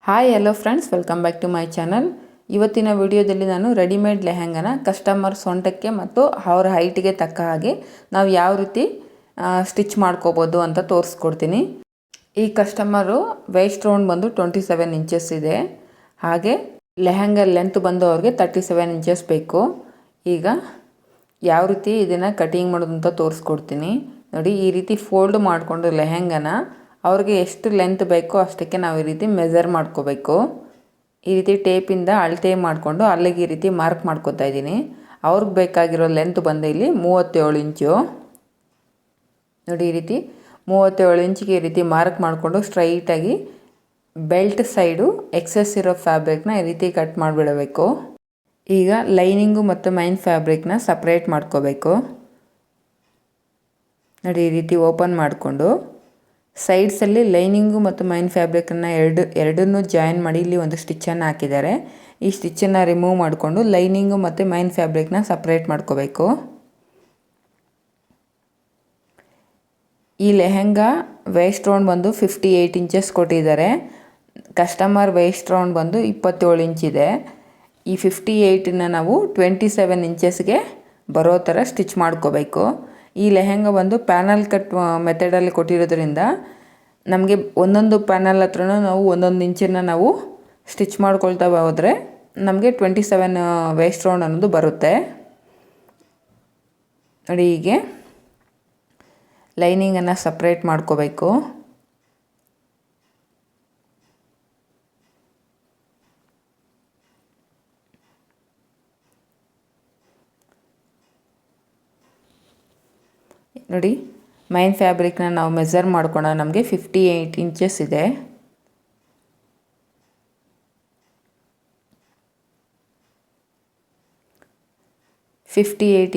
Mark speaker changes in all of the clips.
Speaker 1: Hi hello friends, welcome back to my channel. ಇವತ್ತಿನ ವಿಡಿಯೋದಲ್ಲಿ ನಾನು ರೆಡಿಮೇಡ್ ಲೆಹೆಂಗಾನ ಕಸ್ಟಮರ್ ಸೊಂಟಕ್ಕೆ ಮತ್ತು ಅವರ ಹೈಟಿಗೆ ತಕ್ಕ ಹಾಗೆ ನಾವು ಯಾವ ರೀತಿ ಸ್ಟಿಚ್ ಮಾಡ್ಕೋಬೋದು ಅಂತ ತೋರಿಸ್ಕೊಡ್ತೀನಿ. ಈ ಕಸ್ಟಮರು ವೇಸ್ಟ್ ರೌಂಡ್ ಬಂದು 27 ಇಂಚಸ್ ಇದೆ. ಹಾಗೆ ಲೆಹೆಂಗಾ ಲೆಂತ್ ಬಂದು ಅವ್ರಿಗೆ 37 ಇಂಚಸ್ ಬೇಕು. ಈಗ ಯಾವ ರೀತಿ ಇದನ್ನು ಕಟಿಂಗ್ ಮಾಡೋದು ಅಂತ ತೋರಿಸ್ಕೊಡ್ತೀನಿ. ನೋಡಿ, ಈ ರೀತಿ ಫೋಲ್ಡ್ ಮಾಡಿಕೊಂಡು ಲೆಹೆಂಗಾನ ಅವ್ರಿಗೆ ಎಷ್ಟು ಲೆಂತ್ ಬೇಕೋ ಅಷ್ಟಕ್ಕೆ ನಾವು ಈ ರೀತಿ ಮೆಜರ್ ಮಾಡ್ಕೋಬೇಕು. ಈ ರೀತಿ ಟೇಪಿಂದ ಅಳತೆ ಮಾಡಿಕೊಂಡು ಅಲ್ಲಿಗೆ ಈ ರೀತಿ ಮಾರ್ಕ್ ಮಾಡ್ಕೋತಾ ಇದ್ದೀನಿ. ಅವ್ರಿಗೆ ಬೇಕಾಗಿರೋ ಲೆಂತ್ ಬಂದು ಇಲ್ಲಿ 37 ಇಂಚು. ನೋಡಿ, ಈ ರೀತಿ 37 ಇಂಚಿಗೆ ಈ ರೀತಿ ಮಾರ್ಕ್ ಮಾಡಿಕೊಂಡು ಸ್ಟ್ರೈಟಾಗಿ ಬೆಲ್ಟ್ ಸೈಡು ಎಕ್ಸೆಸ್ ಇರೋ ಫ್ಯಾಬ್ರಿಕ್ನ ಈ ರೀತಿ ಕಟ್ ಮಾಡಿಬಿಡಬೇಕು. ಈಗ ಲೈನಿಂಗು ಮತ್ತು ಮೈನ್ ಫ್ಯಾಬ್ರಿಕ್ನ ಸಪ್ರೇಟ್ ಮಾಡ್ಕೋಬೇಕು. ನೋಡಿ, ಈ ರೀತಿ ಓಪನ್ ಮಾಡಿಕೊಂಡು ಸೈಡ್ಸಲ್ಲಿ ಲೈನಿಂಗು ಮತ್ತು ಮೈನ್ ಫ್ಯಾಬ್ರಿಕನ್ನು ಎರಡನ್ನೂ ಜಾಯಿನ್ ಮಾಡಿ ಇಲ್ಲಿ ಒಂದು ಸ್ಟಿಚ್ಚನ್ನು ಹಾಕಿದ್ದಾರೆ. ಈ ಸ್ಟಿಚ್ಚನ್ನು ರಿಮೂವ್ ಮಾಡಿಕೊಂಡು ಲೈನಿಂಗು ಮತ್ತು ಮೈನ್ ಫ್ಯಾಬ್ರಿಕ್ನ ಸಪ್ರೇಟ್ ಮಾಡ್ಕೋಬೇಕು. ಈ ಲೆಹೆಂಗಾ ವೇಸ್ಟ್ ರೌಂಡ್ ಬಂದು 58 ಇಂಚಸ್ ಕೊಟ್ಟಿದ್ದಾರೆ. ಕಸ್ಟಮರ್ ವೇಸ್ಟ್ ರೌಂಡ್ ಬಂದು 27 ಇಂಚಿದೆ. ಈ 58ನ ನಾವು 27 ಇಂಚಸ್ಗೆ ಬರೋ ಥರ ಸ್ಟಿಚ್ ಮಾಡ್ಕೋಬೇಕು. ಈ ಲೆಹೆಂಗಾ ಬಂದು ಪ್ಯಾನಲ್ ಕಟ್ ಮೆಥಡಲ್ಲಿ ಕೊಟ್ಟಿರೋದ್ರಿಂದ ನಮಗೆ ಒಂದೊಂದು ಪ್ಯಾನಲ್ ಹತ್ರನೂ ನಾವು ಒಂದೊಂದು ಇಂಚನ್ನು ನಾವು ಸ್ಟಿಚ್ ಮಾಡ್ಕೊಳ್ತಾ ಹೋದರೆ ನಮಗೆ 27 ವೇಸ್ಟ್ ರೌಂಡ್ ಅನ್ನೋದು ಬರುತ್ತೆ. ನೋಡಿ, ಹೀಗೆ ಲೈನಿಂಗನ್ನು ಸಪ್ರೇಟ್ ಮಾಡ್ಕೋಬೇಕು. ನೋಡಿ, ಮೈನ್ ಫ್ಯಾಬ್ರಿಕ್ನ ನಾವು ಮೆಜರ್ ಮಾಡ್ಕೊಳ್ಳೋಣ. ನಮಗೆ 58 ಇಂಚಸ್ ಇದೆ.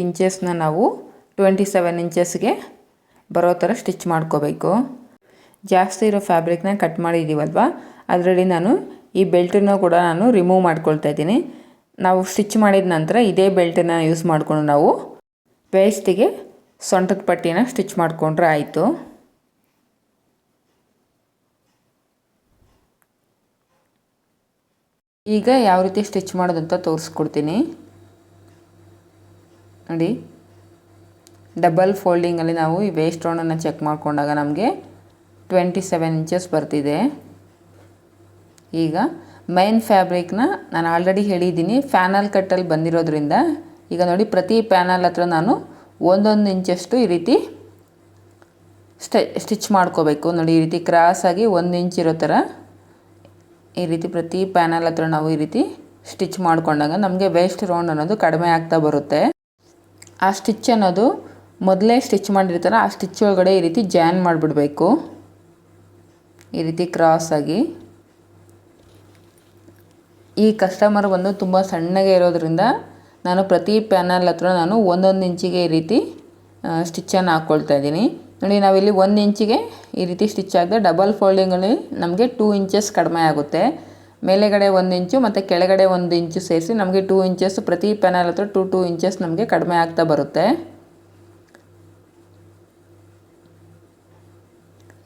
Speaker 1: ಇಂಚಸ್ನ ನಾವು 27 ಇಂಚಸ್ಗೆ ಬರೋ ಥರ ಸ್ಟಿಚ್ ಮಾಡ್ಕೋಬೇಕು. ಜಾಸ್ತಿ ಇರೋ ಫ್ಯಾಬ್ರಿಕ್ನ ಕಟ್ ಮಾಡಿದ್ದೀವಲ್ವ, ಅದರಲ್ಲಿ ನಾನು ಈ ಬೆಲ್ಟನ್ನು ಕೂಡ ನಾನು ರಿಮೂವ್ ಮಾಡ್ಕೊಳ್ತಾ ಇದ್ದೀನಿ. ನಾವು ಸ್ಟಿಚ್ ಮಾಡಿದ ನಂತರ ಇದೇ ಬೆಲ್ಟನ್ನು ಯೂಸ್ ಮಾಡಿಕೊಂಡು ನಾವು ವೇಸ್ಟಿಗೆ ಸೊಂಟದ ಪಟ್ಟಿನ ಸ್ಟಿಚ್ ಮಾಡಿಕೊಂಡ್ರೆ ಆಯಿತು. ಈಗ ಯಾವ ರೀತಿ ಸ್ಟಿಚ್ ಮಾಡೋದಂತ ತೋರಿಸ್ಕೊಡ್ತೀನಿ. ನೋಡಿ, ಡಬಲ್ ಫೋಲ್ಡಿಂಗಲ್ಲಿ ನಾವು ಈ ವೇಸ್ಟ್ ರೌಂಡನ್ನು ಚೆಕ್ ಮಾಡಿಕೊಂಡಾಗ ನಮಗೆ 27 ಇಂಚಸ್ ಬರ್ತಿದೆ. ಈಗ ಮೈನ್ ಫ್ಯಾಬ್ರಿಕ್ನ ನಾನು ಆಲ್ರೆಡಿ ಹೇಳಿದ್ದೀನಿ, ಪ್ಯಾನಲ್ ಕಟ್ಟಲ್ಲಿ ಬಂದಿರೋದ್ರಿಂದ ಈಗ ನೋಡಿ, ಪ್ರತಿ ಪ್ಯಾನಲ್ ಹತ್ರ ನಾನು ಒಂದೊಂದು ಇಂಚಷ್ಟು ಈ ರೀತಿ ಸ್ಟಿಚ್ ಮಾಡ್ಕೋಬೇಕು. ನೋಡಿ, ಈ ರೀತಿ ಕ್ರಾಸಾಗಿ 1 ಇಂಚ್ ಇರೋ ಥರ ಈ ರೀತಿ ಪ್ರತಿ ಪ್ಯಾನಲ್ ಹತ್ರ ನಾವು ಈ ರೀತಿ ಸ್ಟಿಚ್ ಮಾಡ್ಕೊಂಡಾಗ ನಮಗೆ ವೇಸ್ಟ್ ರೌಂಡ್ ಅನ್ನೋದು ಕಡಿಮೆ ಆಗ್ತಾ ಬರುತ್ತೆ. ಆ ಸ್ಟಿಚ್ ಅನ್ನೋದು ಮೊದಲೇ ಸ್ಟಿಚ್ ಮಾಡಿರ್ತಾರೆ, ಆ ಸ್ಟಿಚ್ ಒಳಗಡೆ ಈ ರೀತಿ ಜಾಯಿನ್ ಮಾಡಿಬಿಡಬೇಕು. ಈ ರೀತಿ ಕ್ರಾಸಾಗಿ. ಈ ಕಸ್ಟಮರ್ ಬಂದು ತುಂಬ ಸಣ್ಣಗೆ ಇರೋದ್ರಿಂದ ನಾನು ಪ್ರತಿ ಪ್ಯಾನಲ್ ಹತ್ರ ನಾನು ಒಂದೊಂದು ಇಂಚಿಗೆ ಈ ರೀತಿ ಸ್ಟಿಚ್ಚನ್ನು ಹಾಕ್ಕೊಳ್ತಾ ಇದ್ದೀನಿ. ನೋಡಿ, ನಾವಿಲ್ಲಿ 1 ಇಂಚಿಗೆ ಈ ರೀತಿ ಸ್ಟಿಚ್ ಆಗಿದೆ. ಡಬಲ್ ಫೋಲ್ಡಿಂಗಲ್ಲಿ ನಮಗೆ 2 ಇಂಚಸ್ ಕಡಿಮೆ ಆಗುತ್ತೆ. ಮೇಲೆಗಡೆ 1 ಇಂಚು ಮತ್ತು ಕೆಳಗಡೆ 1 ಇಂಚು ಸೇರಿಸಿ ನಮಗೆ 2 ಇಂಚಸ್ ಪ್ರತಿ ಪ್ಯಾನಲ್ ಹತ್ರ 2 ಇಂಚಸ್ ನಮಗೆ ಕಡಿಮೆ ಆಗ್ತಾ ಬರುತ್ತೆ.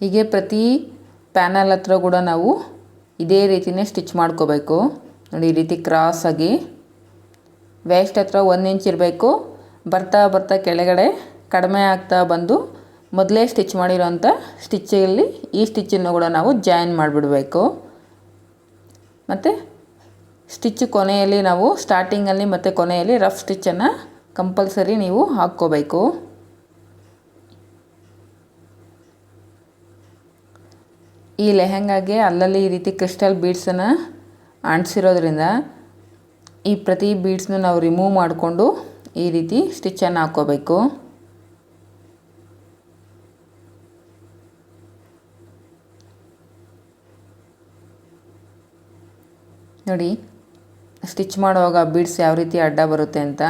Speaker 1: ಹೀಗೆ ಪ್ರತಿ ಪ್ಯಾನಲ್ ಹತ್ರ ಕೂಡ ನಾವು ಇದೇ ರೀತಿಯೇ ಸ್ಟಿಚ್ ಮಾಡ್ಕೋಬೇಕು. ನೋಡಿ, ಈ ರೀತಿ ಕ್ರಾಸಾಗಿ ವೇಸ್ಟ್ ಹತ್ರ 1 ಇಂಚ್ ಇರಬೇಕು. ಬರ್ತಾ ಬರ್ತಾ ಕೆಳಗಡೆ ಕಡಿಮೆ ಆಗ್ತಾ ಬಂದು ಮೊದಲೇ ಸ್ಟಿಚ್ ಮಾಡಿರೋಂಥ ಸ್ಟಿಚ್ಚಲ್ಲಿ ಈ ಸ್ಟಿಚ್ಚನ್ನು ಕೂಡ ನಾವು ಜಾಯಿನ್ ಮಾಡಿಬಿಡಬೇಕು. ಮತ್ತು ಸ್ಟಿಚ್ ಕೊನೆಯಲ್ಲಿ ನಾವು ಸ್ಟಾರ್ಟಿಂಗಲ್ಲಿ ಮತ್ತು ಕೊನೆಯಲ್ಲಿ ರಫ್ ಸ್ಟಿಚ್ಚನ್ನು ಕಂಪಲ್ಸರಿ ನೀವು ಹಾಕ್ಕೋಬೇಕು. ಈ ಲೆಹೆಂಗಾಗೆ ಅಲ್ಲಲ್ಲಿ ಈ ರೀತಿ ಕ್ರಿಸ್ಟಲ್ ಬೀಡ್ಸನ್ನು ಅಂಟಿಸಿರೋದ್ರಿಂದ ಈ ಪ್ರತಿ ಬೀಡ್ಸ್ನ ನಾವು ರಿಮೂವ್ ಮಾಡಿಕೊಂಡು ಈ ರೀತಿ ಸ್ಟಿಚ್ಚನ್ನು ಹಾಕ್ಕೋಬೇಕು. ನೋಡಿ, ಸ್ಟಿಚ್ ಮಾಡುವಾಗ ಬೀಡ್ಸ್ ಯಾವ ರೀತಿ ಅಡ್ಡ ಬರುತ್ತೆ ಅಂತ.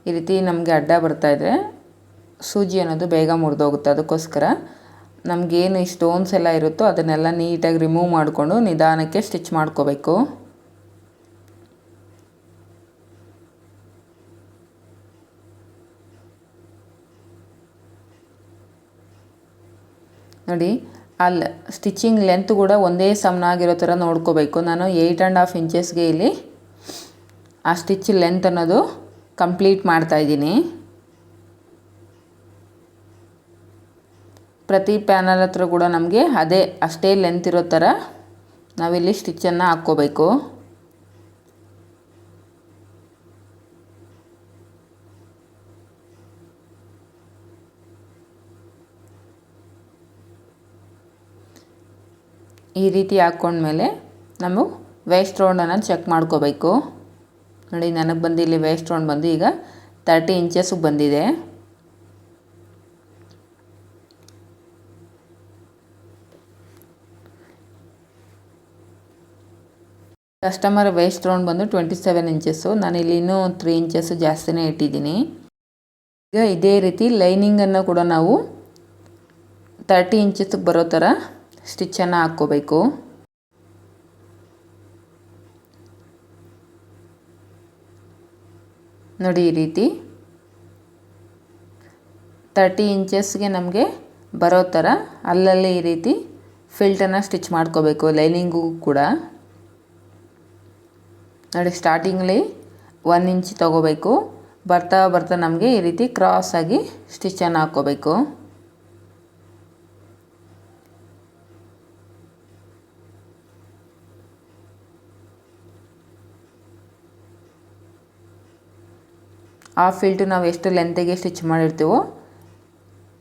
Speaker 1: ಈ ರೀತಿ ನಮಗೆ ಅಡ್ಡ ಬರ್ತಾಯಿದ್ರೆ ಸೂಜಿ ಅನ್ನೋದು ಬೇಗ ಮುರಿದೋಗುತ್ತೆ. ಅದಕ್ಕೋಸ್ಕರ ನಮಗೇನು ಈ ಸ್ಟೋನ್ಸ್ ಎಲ್ಲ ಇರುತ್ತೋ ಅದನ್ನೆಲ್ಲ ನೀಟಾಗಿ ರಿಮೂವ್ ಮಾಡಿಕೊಂಡು ನಿಧಾನಕ್ಕೆ ಸ್ಟಿಚ್ ಮಾಡ್ಕೋಬೇಕು. ನೋಡಿ, ಅಲ್ಲಿ ಸ್ಟಿಚಿಂಗ್ ಲೆಂತ್ ಕೂಡ ಒಂದೇ ಸಮನಾಗಿರೋ ಥರ ನೋಡ್ಕೋಬೇಕು. ನಾನು 8.5 ಇಂಚಸ್ಗೆ ಇಲ್ಲಿ ಆ ಸ್ಟಿಚ್ ಲೆಂತ್ ಅನ್ನೋದು ಕಂಪ್ಲೀಟ್ ಮಾಡ್ತಾಯಿದ್ದೀನಿ. ಪ್ರತಿ ಪ್ಯಾನಲ್ ಹತ್ರ ಕೂಡ ನಮಗೆ ಅಷ್ಟೇ ಲೆಂತ್ ಇರೋ ಥರ ನಾವಿಲ್ಲಿ ಸ್ಟಿಚ್ಚನ್ನು ಹಾಕ್ಕೋಬೇಕು. ಈ ರೀತಿ ಹಾಕ್ಕೊಂಡ್ಮೇಲೆ ನಾವು ವೇಸ್ಟ್ ರೌಂಡನ್ನು ಚೆಕ್ ಮಾಡ್ಕೋಬೇಕು. ನೋಡಿ, ನನಗೆ ಬಂದು ಇಲ್ಲಿ ವೇಸ್ಟ್ ರೌಂಡ್ ಬಂದು ಈಗ 30 ಇಂಚಸ್ಗೆ ಬಂದಿದೆ. ಕಸ್ಟಮರ್ ವೇಸ್ಟ್ ರೌಂಡ್ ಬಂದು 27 ಇಂಚಸ್ಸು. ನಾನಿಲ್ಲಿ ಇನ್ನೂ 3 ಇಂಚಸ್ಸು ಜಾಸ್ತಿನೇ ಇಟ್ಟಿದ್ದೀನಿ. ಈಗ ಇದೇ ರೀತಿ ಲೈನಿಂಗನ್ನು ಕೂಡ ನಾವು 30 ಇಂಚಸ್ಗೆ ಬರೋ ಥರ ಸ್ಟಿಚ್ಚನ್ನು ಹಾಕ್ಕೋಬೇಕು. ನೋಡಿ, ಈ ರೀತಿ 30 ಇಂಚಸ್ಗೆ ನಮಗೆ ಬರೋ ಥರ ಅಲ್ಲಲ್ಲಿ ಈ ರೀತಿ ಫಿಲ್ಟನ್ನು ಸ್ಟಿಚ್ ಮಾಡ್ಕೋಬೇಕು. ಲೈನಿಂಗು ಕೂಡ ನೋಡಿ, ಸ್ಟಾರ್ಟಿಂಗ್ಲಿ 1 ಇಂಚ್ ತೊಗೋಬೇಕು. ಬರ್ತಾ ಬರ್ತಾ ನಮಗೆ ಈ ರೀತಿ ಕ್ರಾಸಾಗಿ ಸ್ಟಿಚ್ಚನ್ನು ಹಾಕ್ಕೋಬೇಕು. ಆ ಫಿಲ್ಟು ನಾವು ಎಷ್ಟು ಲೆಂತಿಗೆ ಸ್ಟಿಚ್ ಮಾಡಿರ್ತೀವೋ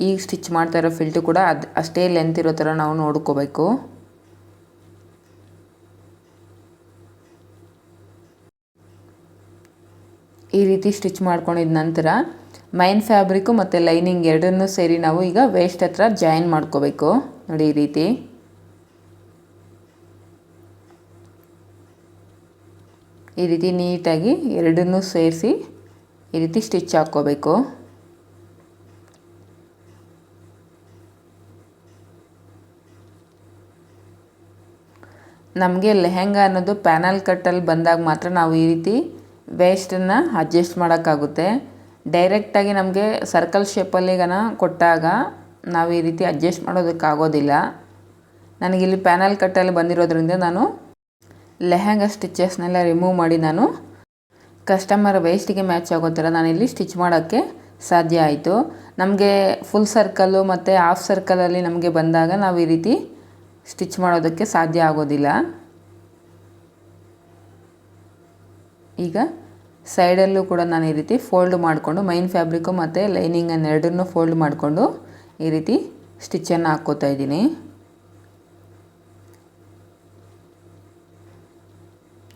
Speaker 1: ಈಗ ಸ್ಟಿಚ್ ಮಾಡ್ತಾ ಇರೋ ಫಿಲ್ಟು ಕೂಡ ಅಷ್ಟೇ ಲೆಂತ್ ಇರೋ ಥರ ನಾವು ನೋಡ್ಕೋಬೇಕು. ಈ ರೀತಿ ಸ್ಟಿಚ್ ಮಾಡ್ಕೊಂಡಿದ ನಂತರ ಮೈನ್ ಫ್ಯಾಬ್ರಿಕ್ಕು ಮತ್ತು ಲೈನಿಂಗ್ ಎರಡನ್ನೂ ಸೇರಿ ನಾವು ಈಗ ವೇಸ್ಟ್ ಹತ್ರ ಜಾಯಿನ್ ಮಾಡ್ಕೋಬೇಕು. ನೋಡಿ, ಈ ರೀತಿ ನೀಟಾಗಿ ಎರಡನ್ನೂ ಸೇರಿಸಿ ಈ ರೀತಿ ಸ್ಟಿಚ್ ಹಾಕ್ಕೋಬೇಕು. ನಮಗೆ ಲೆಹೆಂಗಾ ಅನ್ನೋದು ಪ್ಯಾನಲ್ ಕಟ್ಟಲ್ಲಿ ಬಂದಾಗ ಮಾತ್ರ ನಾವು ಈ ರೀತಿ ವೇಸ್ಟನ್ನು ಅಡ್ಜಸ್ಟ್ ಮಾಡೋಕ್ಕಾಗುತ್ತೆ. ಡೈರೆಕ್ಟಾಗಿ ನಮಗೆ ಸರ್ಕಲ್ ಶೇಪಲ್ಲಿಗನ ಕೊಟ್ಟಾಗ ನಾವು ಈ ರೀತಿ ಅಡ್ಜಸ್ಟ್ ಮಾಡೋದಕ್ಕಾಗೋದಿಲ್ಲ. ನನಗಿಲ್ಲಿ ಪ್ಯಾನಲ್ ಕಟ್ಟಲ್ಲಿ ಬಂದಿರೋದ್ರಿಂದ ನಾನು ಲೆಹೆಂಗಾ ಸ್ಟಿಚಸ್ನೆಲ್ಲ ರಿಮೂವ್ ಮಾಡಿ ನಾನು ಕಸ್ಟಮರ್ ವೇಸ್ಟಿಗೆ ಮ್ಯಾಚ್ ಆಗೋ ಥರ ನಾನಿಲ್ಲಿ ಸ್ಟಿಚ್ ಮಾಡೋಕ್ಕೆ ಸಾಧ್ಯ ಆಯಿತು. ನಮಗೆ ಫುಲ್ ಸರ್ಕಲ್ಲು ಮತ್ತು ಹಾಫ್ ಸರ್ಕಲಲ್ಲಿ ನಮಗೆ ಬಂದಾಗ ನಾವು ಈ ರೀತಿ ಸ್ಟಿಚ್ ಮಾಡೋದಕ್ಕೆ ಸಾಧ್ಯ ಆಗೋದಿಲ್ಲ. ಈಗ ಸೈಡಲ್ಲೂ ಕೂಡ ನಾನು ಈ ರೀತಿ ಫೋಲ್ಡ್ ಮಾಡಿಕೊಂಡು ಮೈನ್ ಫ್ಯಾಬ್ರಿಕ್ಕು ಮತ್ತು ಲೈನಿಂಗನ್ನು ಎರಡನ್ನೂ ಫೋಲ್ಡ್ ಮಾಡಿಕೊಂಡು ಈ ರೀತಿ ಸ್ಟಿಚ್ಚನ್ನು ಹಾಕ್ಕೋತಾ ಇದ್ದೀನಿ.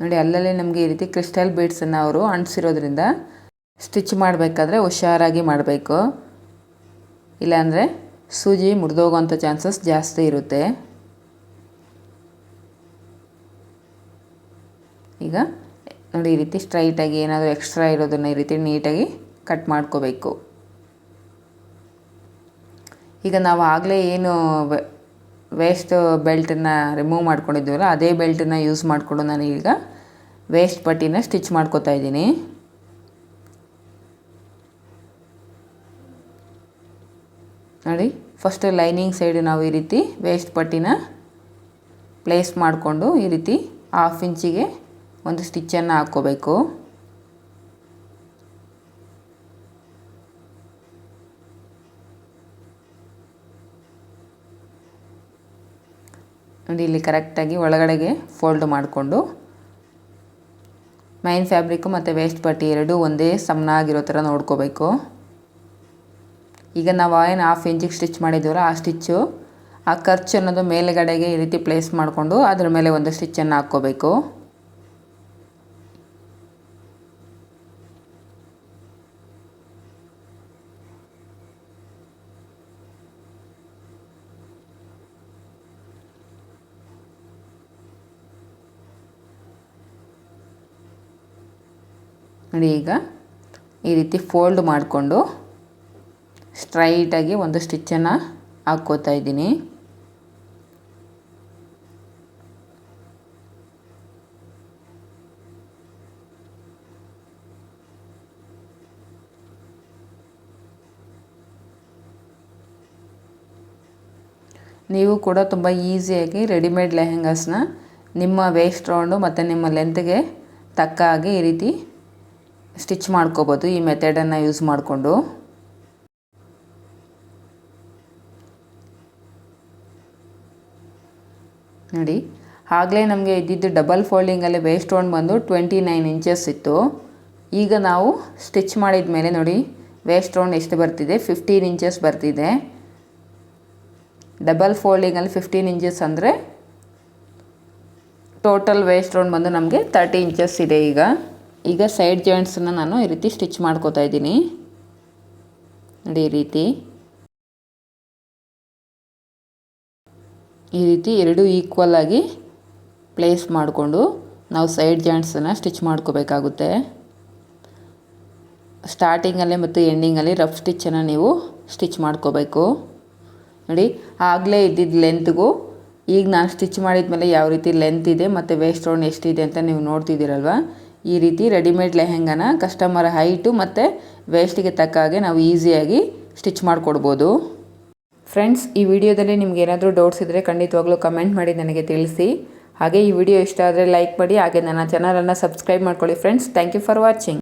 Speaker 1: ನೋಡಿ, ಅಲ್ಲಲ್ಲಿ ನಮಗೆ ಈ ರೀತಿ ಕ್ರಿಸ್ಟಲ್ ಬೀಡ್ಸನ್ನು ಅವರು ಅಂಟಿಸಿರೋದ್ರಿಂದ ಸ್ಟಿಚ್ ಮಾಡಬೇಕಾದ್ರೆ ಹುಷಾರಾಗಿ ಮಾಡಬೇಕು. ಇಲ್ಲಾಂದರೆ ಸೂಜಿ ಮುರಿದೋಗೋಂಥ ಚಾನ್ಸಸ್ ಜಾಸ್ತಿ ಇರುತ್ತೆ. ಈಗ ನೋಡಿ, ಈ ರೀತಿ ಸ್ಟ್ರೈಟಾಗಿ ಏನಾದರೂ ಎಕ್ಸ್ಟ್ರಾ ಇರೋದನ್ನು ಈ ರೀತಿ ನೀಟಾಗಿ ಕಟ್ ಮಾಡ್ಕೋಬೇಕು. ಈಗ ನಾವು ಆಗಲೇ ಏನು ವೇಸ್ಟ್ ಬೆಲ್ಟನ್ನು ರಿಮೂವ್ ಮಾಡ್ಕೊಂಡಿದ್ದೀವಲ್ಲ ಅದೇ ಬೆಲ್ಟನ್ನು ಯೂಸ್ ಮಾಡಿಕೊಂಡು ನಾನು ಈಗ ವೇಸ್ಟ್ ಪಟ್ಟಿನ ಸ್ಟಿಚ್ ಮಾಡ್ಕೋತಾ ಇದ್ದೀನಿ. ನೋಡಿ, ಫಸ್ಟ್ ಲೈನಿಂಗ್ ಸೈಡ್ ನಾವು ಈ ರೀತಿ ವೇಸ್ಟ್ ಪಟ್ಟಿನ ಪ್ಲೇಸ್ ಮಾಡಿಕೊಂಡು ಈ ರೀತಿ 1/2 ಇಂಚಿಗೆ ಒಂದು ಸ್ಟಿಚ್ಚನ್ನು ಹಾಕ್ಕೋಬೇಕು. ನೋಡಿ, ಇಲ್ಲಿ ಕರೆಕ್ಟಾಗಿ ಒಳಗಡೆಗೆ ಫೋಲ್ಡ್ ಮಾಡಿಕೊಂಡು ಮೈನ್ ಫ್ಯಾಬ್ರಿಕ್ಕು ಮತ್ತು ವೇಸ್ಟ್ ಪಟ್ಟಿ ಎರಡೂ ಒಂದೇ ಸಮನಾಗಿರೋ ಥರ ನೋಡ್ಕೋಬೇಕು. ಈಗ ನಾವು ಏನು 1/2 ಇಂಚಿಗೆ ಸ್ಟಿಚ್ ಮಾಡಿದ್ದೀವಲ್ಲ ಆ ಸ್ಟಿಚ್ಚು ಆ ಖರ್ಚು ಅನ್ನೋದು ಮೇಲುಗಡೆಗೆ ಈ ರೀತಿ ಪ್ಲೇಸ್ ಮಾಡಿಕೊಂಡು ಅದರ ಮೇಲೆ ಒಂದು ಸ್ಟಿಚ್ಚನ್ನು ಹಾಕ್ಕೋಬೇಕು. ನೋಡಿ, ಈಗ ಈ ರೀತಿ ಫೋಲ್ಡ್ ಮಾಡಿಕೊಂಡು ಸ್ಟ್ರೈಟಾಗಿ ಒಂದು ಸ್ಟಿಚ್ಚನ್ನು ಹಾಕ್ಕೋತಾ ಇದ್ದೀನಿ. ನೀವು ಕೂಡ ತುಂಬ ಈಸಿಯಾಗಿ ರೆಡಿಮೇಡ್ ಲೆಹೆಂಗಾಸ್ನ ನಿಮ್ಮ ವೇಸ್ಟ್ ರೌಂಡು ಮತ್ತು ನಿಮ್ಮ ಲೆಂತ್ಗೆ ತಕ್ಕ ಹಾಗೆ ಈ ರೀತಿ ಸ್ಟಿಚ್ ಮಾಡ್ಕೋಬೋದು ಈ ಮೆಥಡನ್ನು ಯೂಸ್ ಮಾಡಿಕೊಂಡು. ನೋಡಿ, ಆಗಲೇ ನಮಗೆ ಇದ್ದಿದ್ದು ಡಬಲ್ ಫೋಲ್ಡಿಂಗಲ್ಲಿ ವೇಸ್ಟ್ ರೌಂಡ್ ಬಂದು 29 ಇಂಚಸ್ ಇತ್ತು. ಈಗ ನಾವು ಸ್ಟಿಚ್ ಮಾಡಿದ ಮೇಲೆ ನೋಡಿ ವೇಸ್ಟ್ ರೌಂಡ್ ಎಷ್ಟು ಬರ್ತಿದೆ, 15 ಇಂಚಸ್ ಬರ್ತಿದೆ. ಡಬಲ್ ಫೋಲ್ಡಿಂಗಲ್ಲಿ 15 ಇಂಚಸ್ ಅಂದರೆ ಟೋಟಲ್ ವೇಸ್ಟ್ ರೌಂಡ್ ಬಂದು ನಮಗೆ 30 ಇಂಚಸ್ ಇದೆ. ಈಗ ಸೈಡ್ ಜಾಯಿಂಟ್ಸನ್ನು ನಾನು ಈ ರೀತಿ ಸ್ಟಿಚ್ ಮಾಡ್ಕೋತಾ ಇದ್ದೀನಿ. ನೋಡಿ, ಈ ರೀತಿ ಎರಡು ಈಕ್ವಲ್ ಆಗಿ ಪ್ಲೇಸ್ ಮಾಡಿಕೊಂಡು ನಾವು ಸೈಡ್ ಜಾಯಿಂಟ್ಸನ್ನು ಸ್ಟಿಚ್ ಮಾಡ್ಕೋಬೇಕಾಗುತ್ತೆ. ಸ್ಟಾರ್ಟಿಂಗಲ್ಲೇ ಮತ್ತು ಎಂಡಿಂಗಲ್ಲಿ ರಫ್ ಸ್ಟಿಚ್ಚನ್ನು ನೀವು ಸ್ಟಿಚ್ ಮಾಡ್ಕೋಬೇಕು. ನೋಡಿ, ಆಗಲೇ ಇದ್ದಿದ್ದ ಲೆಂತ್ಗೂ ಈಗ ನಾನು ಸ್ಟಿಚ್ ಮಾಡಿದ ಮೇಲೆ ಯಾವ ರೀತಿ ಲೆಂತ್ ಇದೆ ಮತ್ತು ವೇಸ್ಟ್ ರೌಂಡ್ ಎಷ್ಟಿದೆ ಅಂತ ನೀವು ನೋಡ್ತಿದ್ದೀರಲ್ವ. ಈ ರೀತಿ ರೆಡಿಮೇಡ್ ಲೆಹೆಂಗಾನ ಕಸ್ಟಮರ್ ಹೈಟು ಮತ್ತು ವೇಸ್ಟಿಗೆ ತಕ್ಕ ಹಾಗೆ ನಾವು ಈಸಿಯಾಗಿ ಸ್ಟಿಚ್ ಮಾಡಿಕೊಡ್ಬೋದು. ಫ್ರೆಂಡ್ಸ್, ಈ ವಿಡಿಯೋದಲ್ಲಿ ನಿಮ್ಗೆ ಏನಾದರೂ ಡೌಟ್ಸ್ ಇದ್ದರೆ ಖಂಡಿತವಾಗ್ಲೂ ಕಮೆಂಟ್ ಮಾಡಿ ನನಗೆ ತಿಳಿಸಿ. ಹಾಗೆ ಈ ವಿಡಿಯೋ ಇಷ್ಟ ಆದರೆ ಲೈಕ್ ಮಾಡಿ, ಹಾಗೆ ನನ್ನ ಚಾನಲನ್ನು ಸಬ್ಸ್ಕ್ರೈಬ್ ಮಾಡ್ಕೊಳ್ಳಿ friends. Thank you for watching.